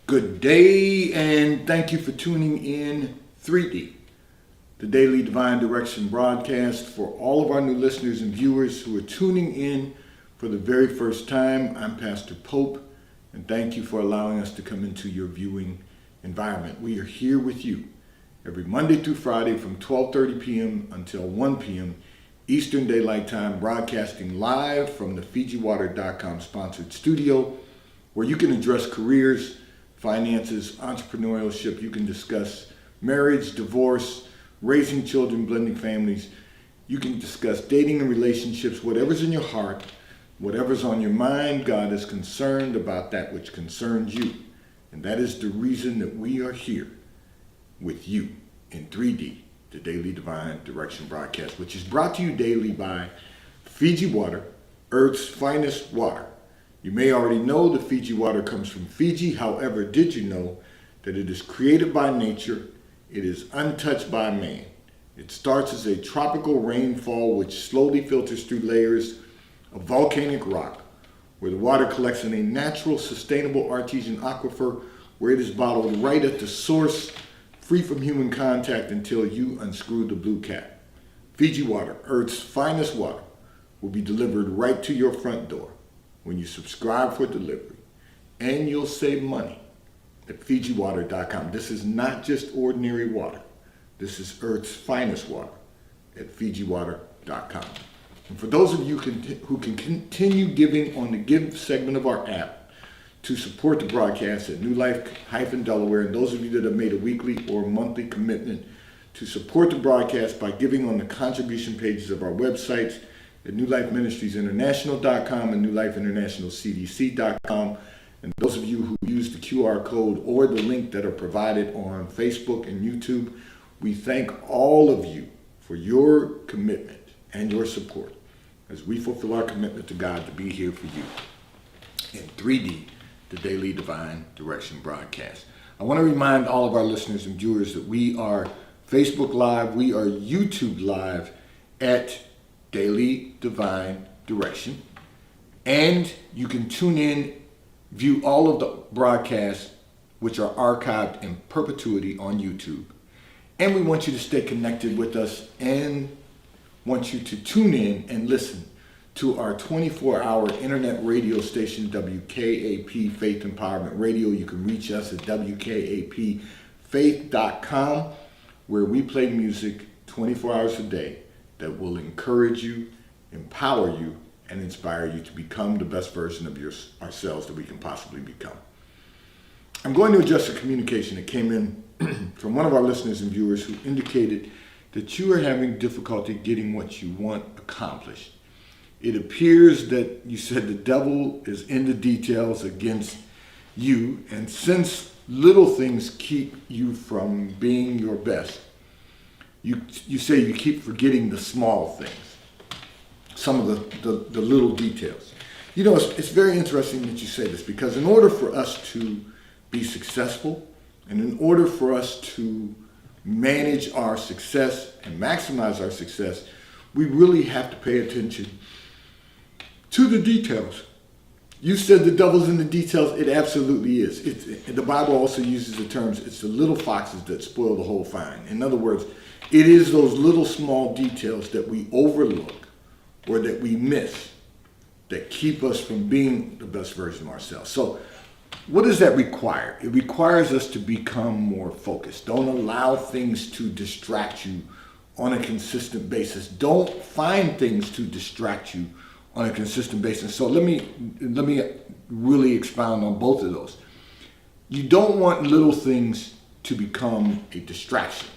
Good day, and thank you for tuning in 3D, the Daily Divine Direction broadcast. For all of our new listeners and viewers who are tuning in for the very first time, I'm Pastor Pope, and thank you for allowing us to come into your viewing environment. We are here with you every Monday through Friday from 12:30 p.m. until 1 p.m. Eastern Daylight Time, broadcasting live from the FijiWater.com sponsored studio, where you can address careers, finances, entrepreneurship. You can discuss marriage, divorce, raising children, blending families. You can discuss dating and relationships, whatever's in your heart, whatever's on your mind. God is concerned about that which concerns you. And that is the reason that we are here with you in 3D, the Daily Divine Direction broadcast, which is brought to you daily by Fiji Water, Earth's finest water. You may already know the Fiji water comes from Fiji. However, did you know that it is created by nature? It is untouched by man. It starts as a tropical rainfall which slowly filters through layers of volcanic rock, where the water collects in a natural, sustainable artesian aquifer, where it is bottled right at the source, free from human contact until you unscrew the blue cap. Fiji Water, Earth's finest water, will be delivered right to your front door when you subscribe for delivery, and you'll save money at FijiWater.com. This is not just ordinary water. This is Earth's finest water at FijiWater.com. And for those of you who can continue giving on the Give segment of our app to support the broadcast at New Life-Delaware, and those of you that have made a weekly or monthly commitment to support the broadcast by giving on the contribution pages of our websites at NewLifeMinistriesInternational.com and NewLifeInternationalCDC.com. And those of you who use the QR code or the link that are provided on Facebook and YouTube, we thank all of you for your commitment and your support as we fulfill our commitment to God to be here for you in 3D, the Daily Divine Direction broadcast. I want to remind all of our listeners and viewers that we are Facebook Live, we are YouTube Live at Daily Divine Direction, and you can tune in, view all of the broadcasts which are archived in perpetuity on YouTube. And we want you to stay connected with us and want you to tune in and listen to our 24-hour internet radio station, WKAP Faith Empowerment Radio. You can reach us at WKAPfaith.com, where we play music 24 hours a day that will encourage you, empower you, and inspire you to become the best version of ourselves that we can possibly become. I'm going to address a communication that came in from one of our listeners and viewers who indicated that you are having difficulty getting what you want accomplished. It appears that you said the devil is in the details against you, and since little things keep you from being your best, you say you keep forgetting the small things, some of the little details. You know, it's very interesting that you say this, because in order for us to be successful and in order for us to manage our success and maximize our success, we really have to pay attention to the details. You said the devil's in the details. It absolutely is. The Bible also uses the terms, it's the little foxes that spoil the whole vine. In other words, it is those little small details that we overlook or that we miss that keep us from being the best version of ourselves. So what does that require? It requires us to become more focused. Don't allow things to distract you on a consistent basis. Don't find things to distract you on a consistent basis. So let me really expound on both of those. You don't want little things to become a distraction.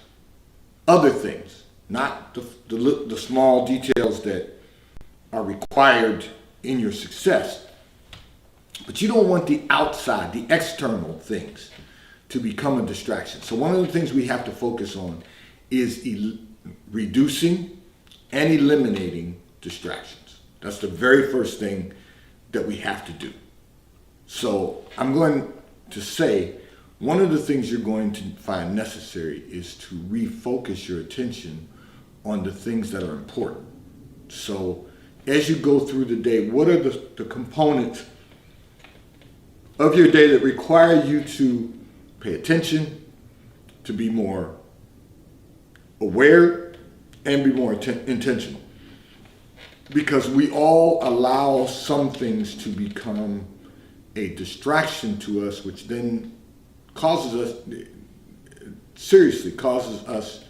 Other things, not the small details that are required in your success. But you don't want the outside, the external things to become a distraction. So one of the things we have to focus on is reducing and eliminating distractions. That's the very first thing that we have to do. So I'm going to say one of the things you're going to find necessary is to refocus your attention on the things that are important. So as you go through the day, what are the components of your day that require you to pay attention, to be more aware, and be more intentional. Because we all allow some things to become a distraction to us, which then seriously causes us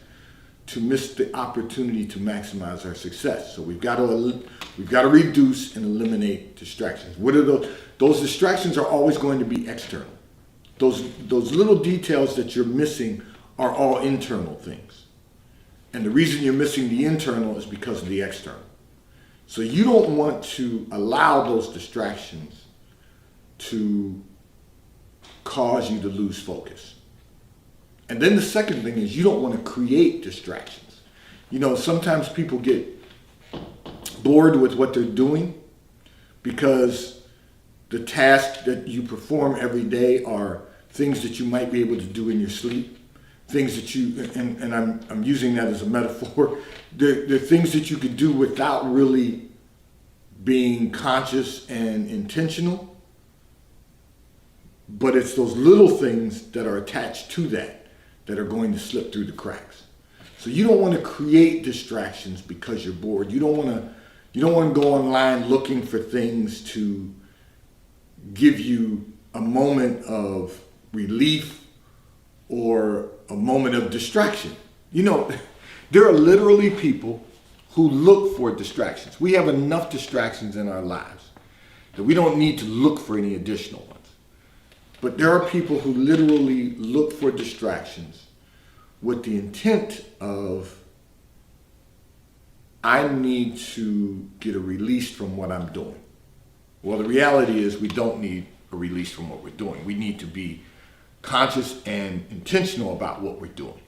to miss the opportunity to maximize our success. So we've got to reduce and eliminate distractions. What are those? Those distractions are always going to be external. Those little details that you're missing are all internal things. And the reason you're missing the internal is because of the external. So you don't want to allow those distractions to cause you to lose focus. And then the second thing is you don't want to create distractions. You know, sometimes people get bored with what they're doing because the tasks that you perform every day are things that you might be able to do in your sleep. Things that and I'm using that as a metaphor. They're things that you could do without really being conscious and intentional. But it's those little things that are attached to that are going to slip through the cracks. So you don't want to create distractions because you're bored. You don't want to go online looking for things to give you a moment of relief or a moment of distraction. You know, there are literally people who look for distractions. We have enough distractions in our lives that we don't need to look for any additional ones. But there are people who literally look for distractions with the intent of, I need to get a release from what I'm doing. Well, the reality is we don't need a release from what we're doing. We need to be conscious and intentional about what we're doing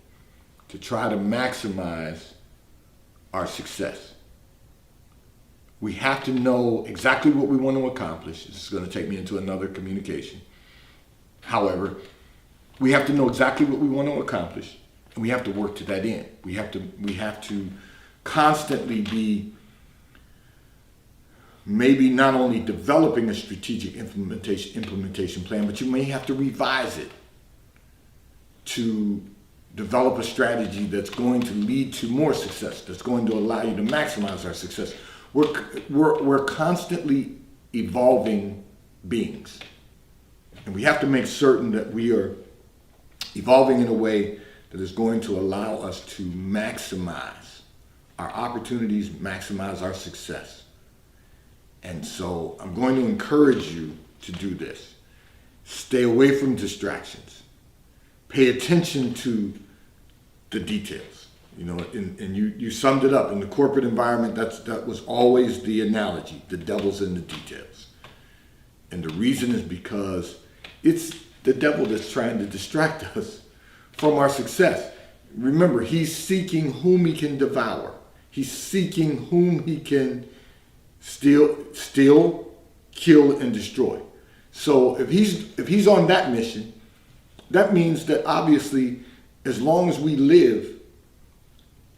to try to maximize our success. We have to know exactly what we want to accomplish. This is going to take me into another communication. However, we have to know exactly what we want to accomplish, and we have to work to that end. We have to constantly be maybe not only developing a strategic implementation plan, but you may have to revise it to develop a strategy that's going to lead to more success, that's going to allow you to maximize our success. We're constantly evolving beings. And we have to make certain that we are evolving in a way that is going to allow us to maximize our opportunities, maximize our success. And so I'm going to encourage you to do this. Stay away from distractions. Pay attention to the details. You know, and you summed it up. In the corporate environment, that was always the analogy. The devil's in the details. And the reason is because it's the devil that's trying to distract us from our success. Remember, he's seeking whom he can devour. He's seeking whom he can steal, kill, and destroy. So if he's on that mission, that means that obviously, as long as we live,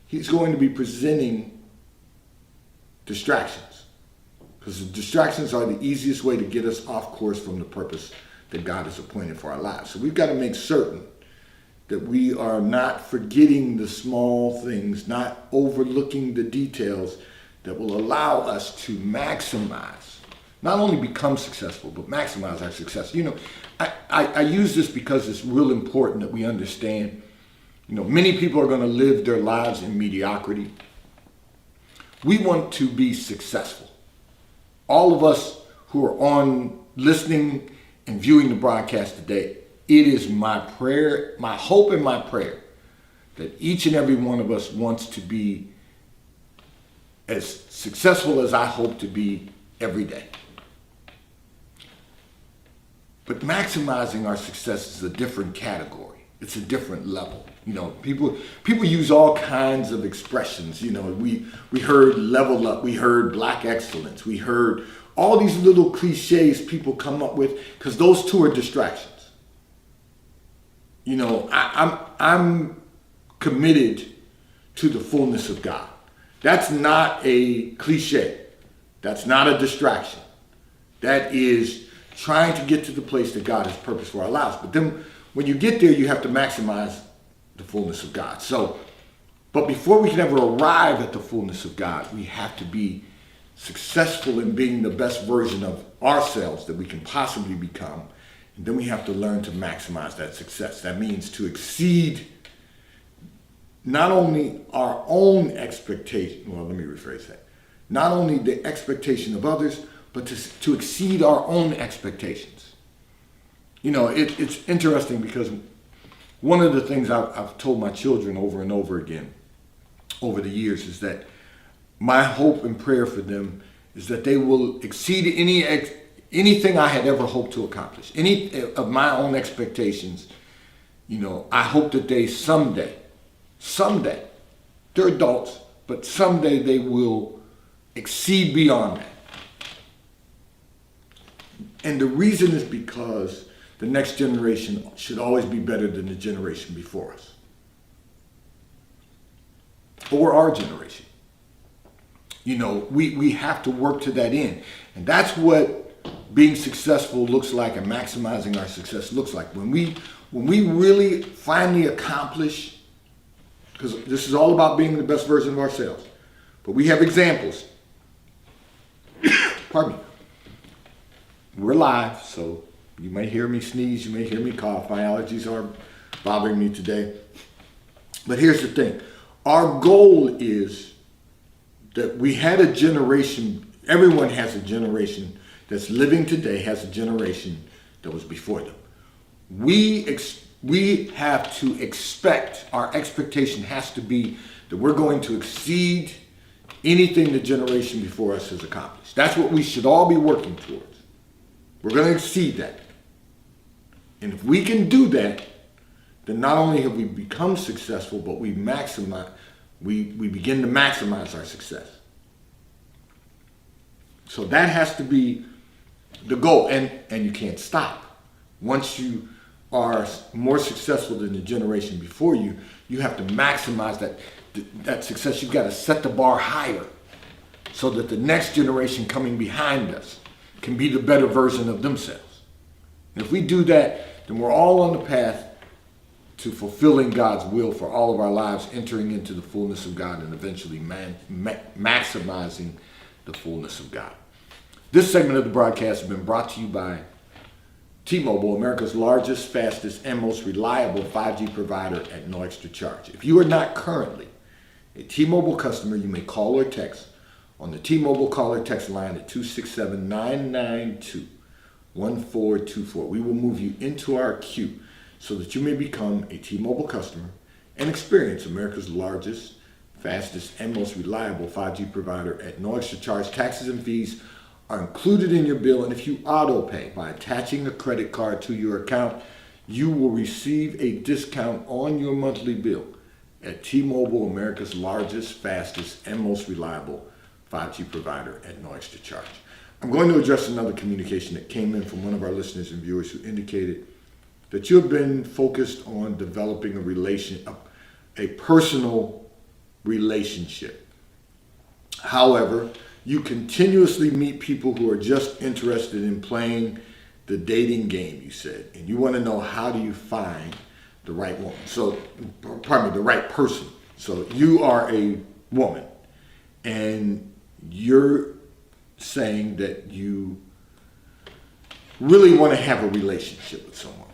he's going to be presenting distractions. Because the distractions are the easiest way to get us off course from the purpose that God has appointed for our lives. So we've got to make certain that we are not forgetting the small things, not overlooking the details that will allow us to maximize, not only become successful, but maximize our success. You know, I use this because it's real important that we understand, you know, many people are going to live their lives in mediocrity. We want to be successful. All of us who are on listening and viewing the broadcast today, it is my prayer, my hope and my prayer that each and every one of us wants to be as successful as I hope to be every day. But maximizing our success is a different category. It's a different level. You know, people use all kinds of expressions. You know, we heard level up, we heard black excellence, we heard all these little cliches people come up with, because those two are distractions. You know, I'm committed to the fullness of God. That's not a cliche. That's not a distraction. That is trying to get to the place that God has purposed for our lives. But then when you get there, you have to maximize the fullness of God. But before we can ever arrive at the fullness of God, we have to be successful in being the best version of ourselves that we can possibly become. And then we have to learn to maximize that success. That means to exceed not only our own expectation, well, let me rephrase that. Not only the expectation of others, but to exceed our own expectations. You know, it's interesting because one of the things I've told my children over and over again over the years is that my hope and prayer for them is that they will exceed anything I had ever hoped to accomplish. Any of my own expectations, you know, I hope that they someday, they're adults, but someday they will exceed beyond that. And the reason is because the next generation should always be better than the generation before us. Or our generation. You know, we have to work to that end. And that's what being successful looks like and maximizing our success looks like. When we really finally accomplish, because this is all about being the best version of ourselves. But we have examples. Pardon me. We're live, so you may hear me sneeze, you may hear me cough. My allergies are bothering me today. But here's the thing. Our goal is that we had a generation, everyone has a generation that's living today, has a generation that was before them. We have to expect, our expectation has to be that we're going to exceed anything the generation before us has accomplished. That's what we should all be working towards. We're going to exceed that. And if we can do that, then not only have we become successful, but we begin to maximize our success. So that has to be the goal, and you can't stop. Once you are more successful than the generation before you, you have to maximize that success. You've got to set the bar higher so that the next generation coming behind us can be the better version of themselves. And if we do that, then we're all on the path to fulfilling God's will for all of our lives, entering into the fullness of God, and eventually maximizing the fullness of God. This segment of the broadcast has been brought to you by T-Mobile, America's largest, fastest, and most reliable 5G provider at no extra charge. If you are not currently a T-Mobile customer, you may call or text on the T-Mobile call or text line at 267-992-1424. We will move you into our queue so that you may become a T-Mobile customer and experience America's largest, fastest, and most reliable 5G provider at no extra charge. Taxes and fees are included in your bill, and if you auto pay by attaching a credit card to your account, you will receive a discount on your monthly bill at T-Mobile, America's largest, fastest, and most reliable 5G provider at no extra charge. I'm going to address another communication that came in from one of our listeners and viewers who indicated that you have been focused on developing a personal relationship. However, you continuously meet people who are just interested in playing the dating game, you said, and you want to know, how do you find the right woman? The right person. So you are a woman, and you're saying that you really want to have a relationship with someone,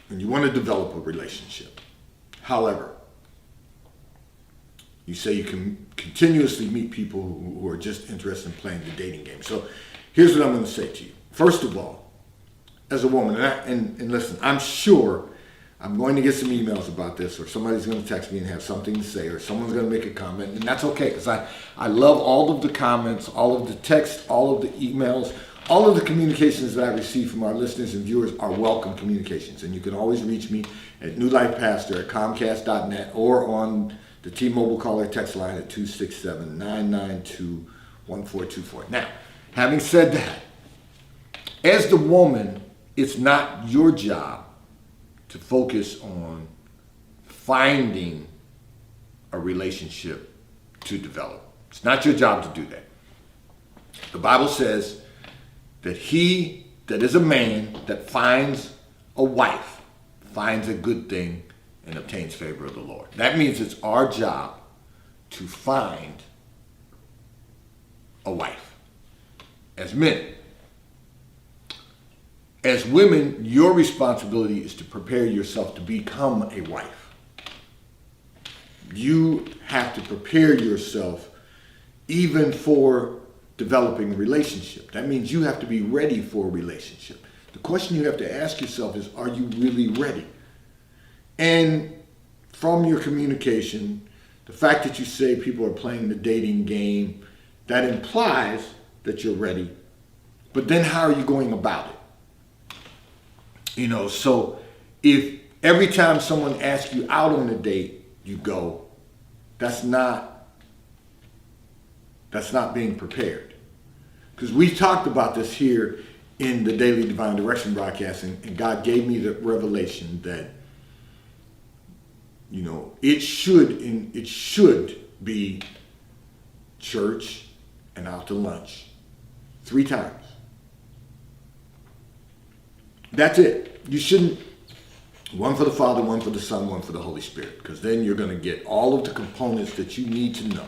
and you want to develop a relationship. However, you say you can continuously meet people who are just interested in playing the dating game. So here's what I'm going to say to you. First of all, as a woman, and listen, I'm sure I'm going to get some emails about this, or somebody's going to text me and have something to say, or someone's going to make a comment, and that's okay, because I love all of the comments, all of the text, all of the emails, all of the communications that I receive from our listeners and viewers are welcome communications. And you can always reach me at newlifepastor@comcast.net or on the T-Mobile caller text line at 267-992-1424. Now, having said that, as the woman, it's not your job to focus on finding a relationship to develop. It's not your job to do that. The Bible says that he that is a man that finds a wife, finds a good thing, and obtains favor of the Lord. That means it's our job to find a wife. As men. As women, your responsibility is to prepare yourself to become a wife. You have to prepare yourself even for developing a relationship. That means you have to be ready for a relationship. The question you have to ask yourself is, are you really ready? And from your communication, the fact that you say people are playing the dating game, that implies that you're ready. But then how are you going about it? So if every time someone asks you out on a date, you go, that's not being prepared. Because we talked about this here in the Daily Divine Direction broadcast, and God gave me the revelation that, it should be church and out to lunch 3 times. That's it. You shouldn't, one for the Father, one for the Son, one for the Holy Spirit, because then you're going to get all of the components that you need to know.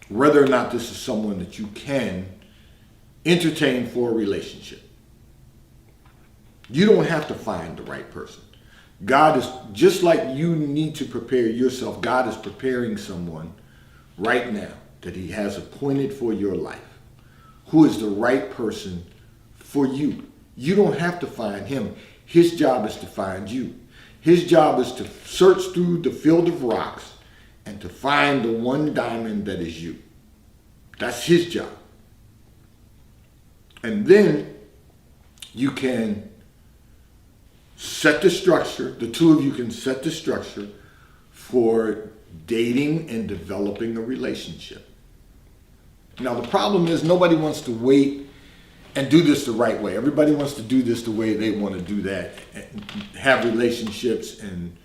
Whether or not this is someone that you can entertain for a relationship. You don't have to find the right person. God is, just like you need to prepare yourself, God is preparing someone right now that he has appointed for your life, who is the right person for you. You don't have to find him. His job is to find you. His job is to search through the field of rocks and to find the one diamond that is you. That's his job. And then you can set the structure, the two of you can set the structure for dating and developing a relationship. Now the problem is nobody wants to wait and do this the right way. Everybody wants to do this the way they want to do that, and have relationships and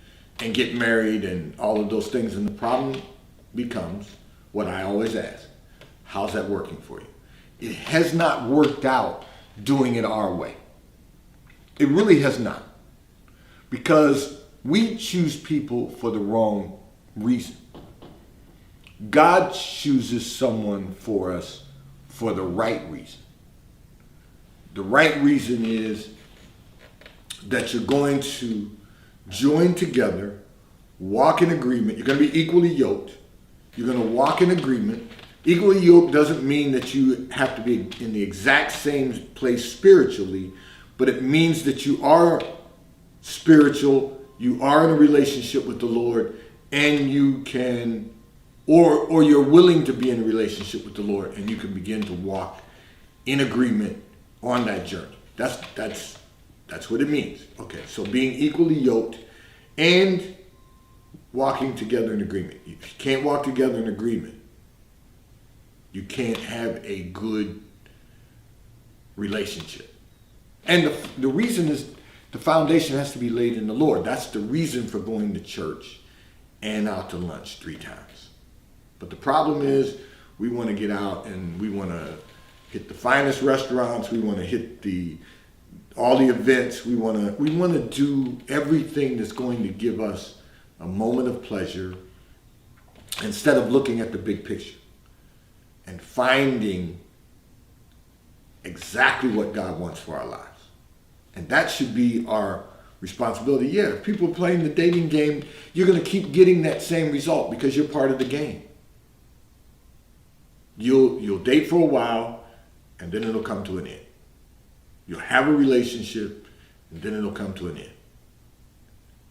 get married and all of those things. And the problem becomes what I always ask: how's that working for you? It has not worked out doing it our way. It really has not. Because we choose people for the wrong reason. God chooses someone for us for the right reason. The right reason is that you're going to join together, walk in agreement. You're going to be equally yoked. You're going to walk in agreement. Equally yoked doesn't mean that you have to be in the exact same place spiritually, but it means that you are spiritual, you are in a relationship with the Lord, and you can, or you're willing to be in a relationship with the Lord, and you can begin to walk in agreement on that journey. That's what it means. Okay, so being equally yoked and walking together in agreement. If you can't walk together in agreement, you can't have a good relationship. And the reason is the foundation has to be laid in the Lord. That's the reason for going to church and out to lunch 3 times. But the problem is we want to get out and we want to hit the finest restaurants. We want to hit all the events. We want to do everything that's going to give us a moment of pleasure instead of looking at the big picture and finding exactly what God wants for our lives. And that should be our responsibility. Yeah, if people are playing the dating game, you're going to keep getting that same result because you're part of the game. You'll date for a while, and then it'll come to an end. You'll have a relationship, and then it'll come to an end.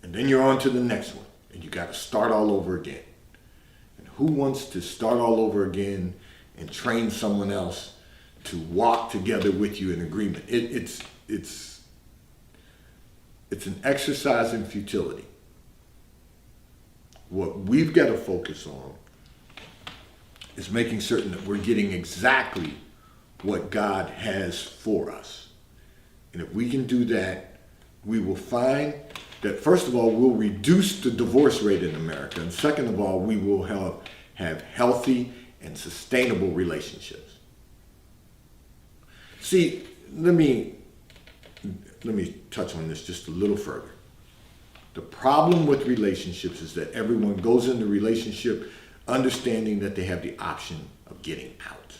And then you're on to the next one, and you got to start all over again. And who wants to start all over again and train someone else to walk together with you in agreement? It's an exercise in futility. What we've got to focus on is making certain that we're getting exactly what God has for us. And if we can do that, we will find that, first of all, we'll reduce the divorce rate in America. And second of all, we will have healthy and sustainable relationships. See, let me touch on this just a little further. The problem with relationships is that everyone goes into a relationship understanding that they have the option of getting out.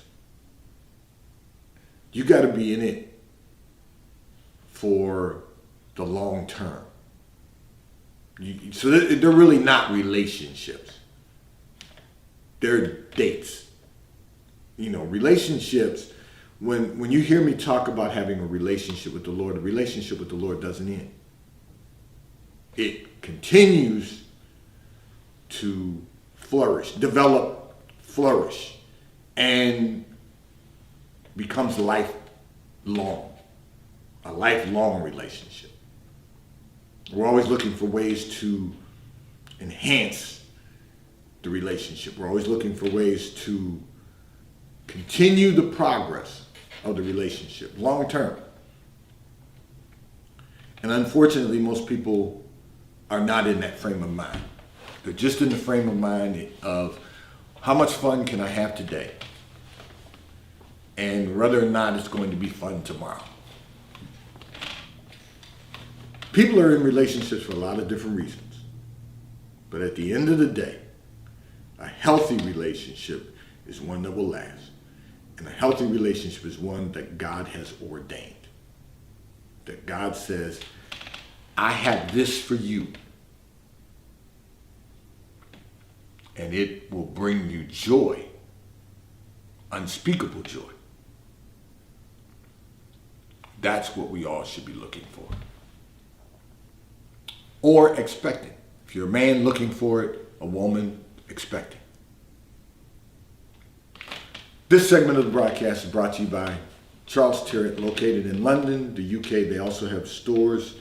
You got to be in it for the long term. So they're really not relationships. They're dates. Relationships, when you hear me talk about having a relationship with the Lord, the relationship with the Lord doesn't end. It continues to develop, flourish, and becomes a lifelong relationship. We're always looking for ways to enhance the relationship. We're always looking for ways to continue the progress of the relationship long term. And unfortunately, most people are not in that frame of mind. They're just in the frame of mind of how much fun can I have today, and whether or not it's going to be fun tomorrow. People are in relationships for a lot of different reasons. But at the end of the day, a healthy relationship is one that will last. And a healthy relationship is one that God has ordained. That God says, I have this for you. And it will bring you joy, unspeakable joy. That's what we all should be looking for. Or expecting. If you're a man looking for it, a woman expecting. This segment of the broadcast is brought to you by Charles Tyrwhitt, located in London, the UK. They also have stores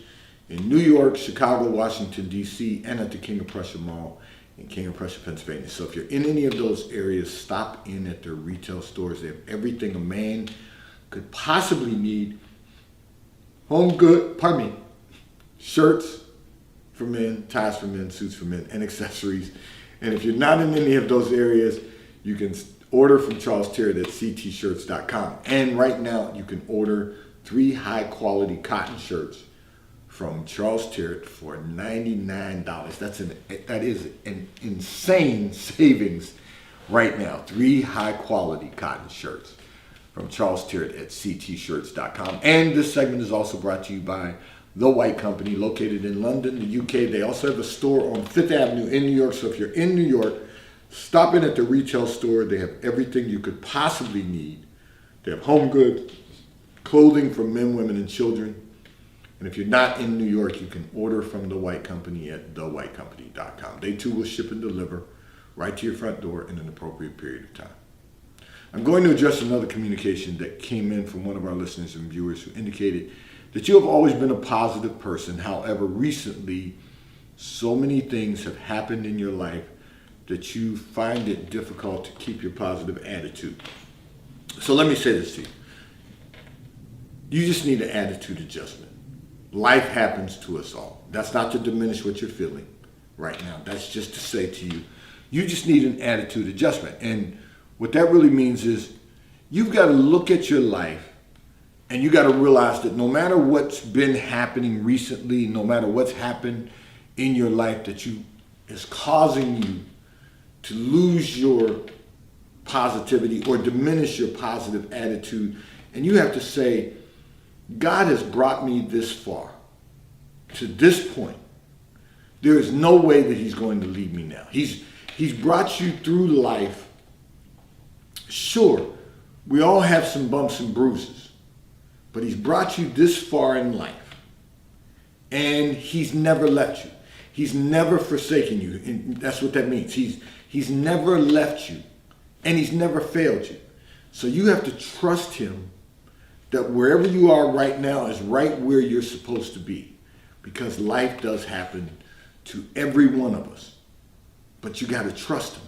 in New York, Chicago, Washington, D.C., and at the King of Prussia Mall in King of Prussia, Pennsylvania. So if you're in any of those areas, stop in at their retail stores. They have everything a man could possibly need. Shirts for men, ties for men, suits for men, and accessories. And if you're not in any of those areas, you can order from Charles Tyrwhitt at ctshirts.com. And right now, you can order 3 high-quality cotton shirts from Charles Tyrwhitt for $99. That is an insane savings right now. 3 high-quality cotton shirts from Charles Tyrwhitt at ctshirts.com. And this segment is also brought to you by The White Company, located in London, the UK. They also have a store on 5th Avenue in New York. So if you're in New York, stop in at the retail store. They have everything you could possibly need. They have home goods, clothing for men, women, and children. And if you're not in New York, you can order from The White Company at thewhitecompany.com. They too will ship and deliver right to your front door in an appropriate period of time. I'm going to address another communication that came in from one of our listeners and viewers who indicated that you have always been a positive person. However, recently, so many things have happened in your life that you find it difficult to keep your positive attitude. So let me say this to you. You just need an attitude adjustment. Life happens to us all. That's not to diminish what you're feeling right now. That's just to say to you, you just need an attitude adjustment. And what that really means is you've got to look at your life and you got to realize that no matter what's been happening recently, no matter what's happened in your life that is causing you to lose your positivity or diminish your positive attitude, and you have to say, God has brought me this far, to this point. There is no way that he's going to leave me now. He's brought you through life. Sure, we all have some bumps and bruises, but he's brought you this far in life, and he's never left you. He's never forsaken you, and that's what that means. He's never left you, and he's never failed you. So you have to trust him that wherever you are right now is right where you're supposed to be, because life does happen to every one of us, but you got to trust him.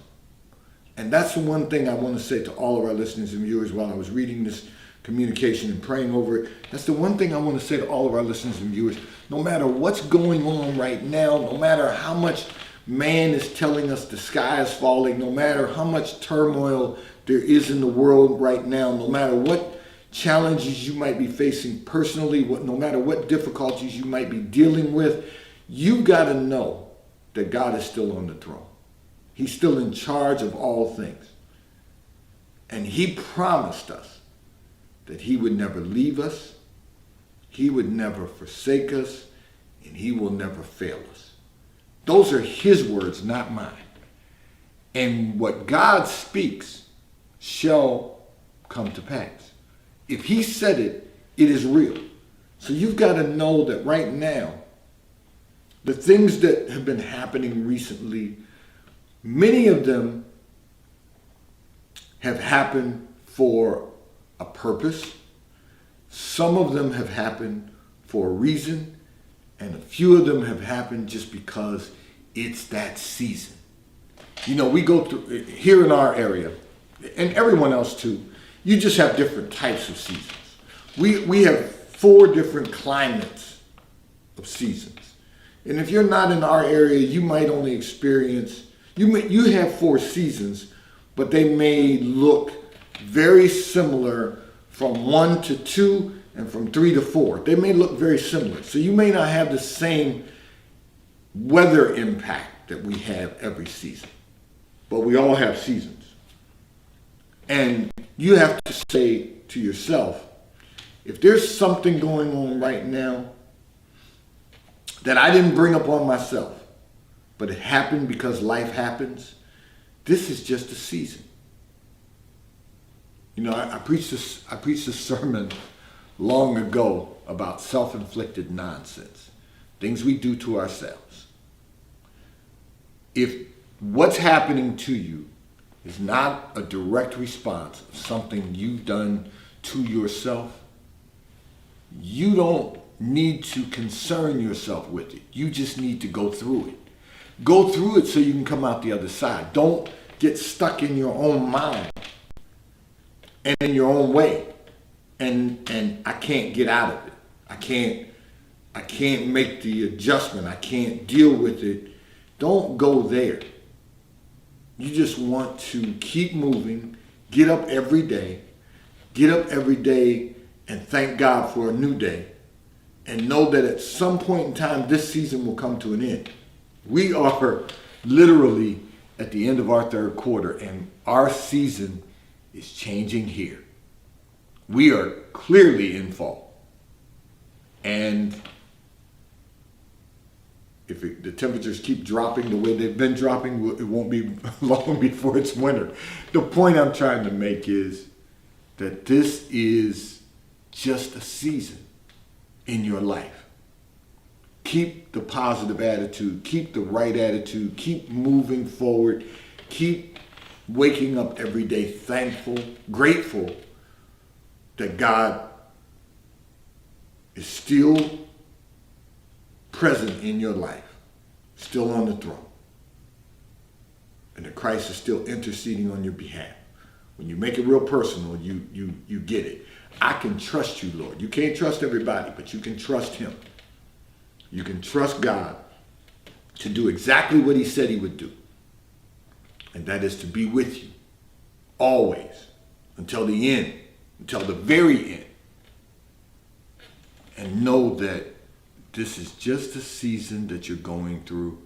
And that's the one thing I want to say to all of our listeners and viewers while I was reading this communication and praying over it. That's the one thing I want to say to all of our listeners and viewers. No matter what's going on right now, no matter how much man is telling us the sky is falling, no matter how much turmoil there is in the world right now, no matter what challenges you might be facing personally, no matter what difficulties you might be dealing with, you got to know that God is still on the throne. He's still in charge of all things. And he promised us that he would never leave us, he would never forsake us, and he will never fail us. Those are his words, not mine. And what God speaks shall come to pass. If he said it, it is real. So you've got to know that right now, the things that have been happening recently, many of them have happened for a purpose. Some of them have happened for a reason. And a few of them have happened just because it's that season. You know, we go through, here in our area, and everyone else too, you just have different types of seasons. We have 4 different climates of seasons. And if you're not in our area, you might only experience, you have 4 seasons, but they may look very similar from 1 to 2 and from 3 to 4. They may look very similar. So you may not have the same weather impact that we have every season, but we all have seasons. And you have to say to yourself, if there's something going on right now that I didn't bring upon myself, but it happened because life happens, this is just a season. You know, I preached a sermon long ago about self-inflicted nonsense, things we do to ourselves. If what's happening to you is not a direct response of something you've done to yourself, you don't need to concern yourself with it. You just need to go through it. Go through it so you can come out the other side. Don't get stuck in your own mind and in your own way. And I can't get out of it. I can't make the adjustment. I can't deal with it. Don't go there. You just want to keep moving, get up every day and thank God for a new day. And know that at some point in time, this season will come to an end. We are literally at the end of our 3rd quarter, and our season is changing here. We are clearly in fall. And if the temperatures keep dropping the way they've been dropping, it won't be long before it's winter. The point I'm trying to make is that this is just a season in your life. Keep the positive attitude, keep the right attitude, keep moving forward, keep waking up every day thankful, grateful that God is still present in your life, still on the throne, and that Christ is still interceding on your behalf. When you make it real personal, you get it. I can trust you, Lord. You can't trust everybody, but you can trust him. You can trust God to do exactly what he said he would do. And that is to be with you always until the end, until the very end. And know that this is just a season that you're going through,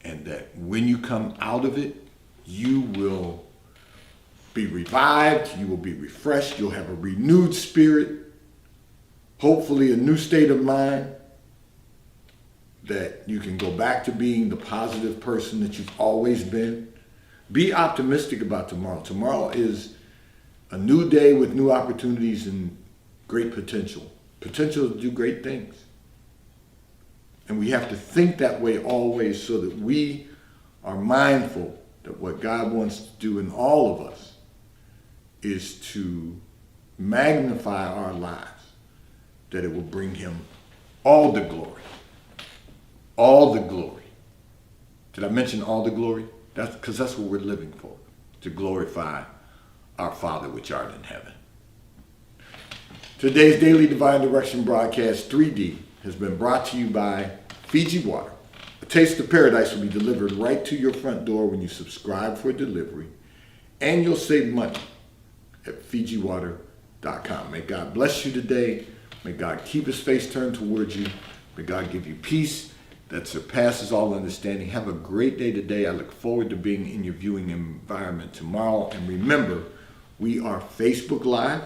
and that when you come out of it, you will be revived, you will be refreshed, you'll have a renewed spirit, hopefully a new state of mind, that you can go back to being the positive person that you've always been. Be optimistic about tomorrow. Tomorrow is a new day with new opportunities and great potential. Potential to do great things. And we have to think that way always, so that we are mindful that what God wants to do in all of us is to magnify our lives, that it will bring him all the glory. All the glory. Did I mention all the glory? That's because that's what we're living for, to glorify our Father which art in heaven. Today's Daily Divine Direction broadcast 3D has been brought to you by Fiji Water. A taste of paradise will be delivered right to your front door when you subscribe for delivery, and you'll save money at FijiWater.com. May God bless you today. May God keep his face turned towards you. May God give you peace that surpasses all understanding. Have a great day today. I look forward to being in your viewing environment tomorrow. And remember, we are Facebook Live.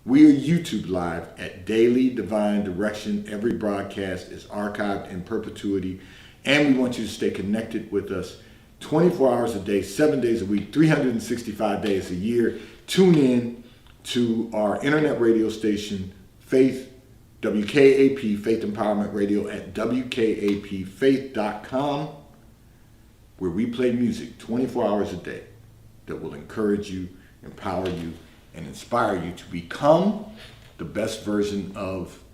We are YouTube Live at Daily Divine Direction. Every broadcast is archived in perpetuity. And we want you to stay connected with us 24 hours a day, 7 days a week, 365 days a year. Tune in to our internet radio station, Faith, WKAP, Faith Empowerment Radio at WKAPfaith.com, where we play music 24 hours a day that will encourage you, empower you, and inspire you to become the best version of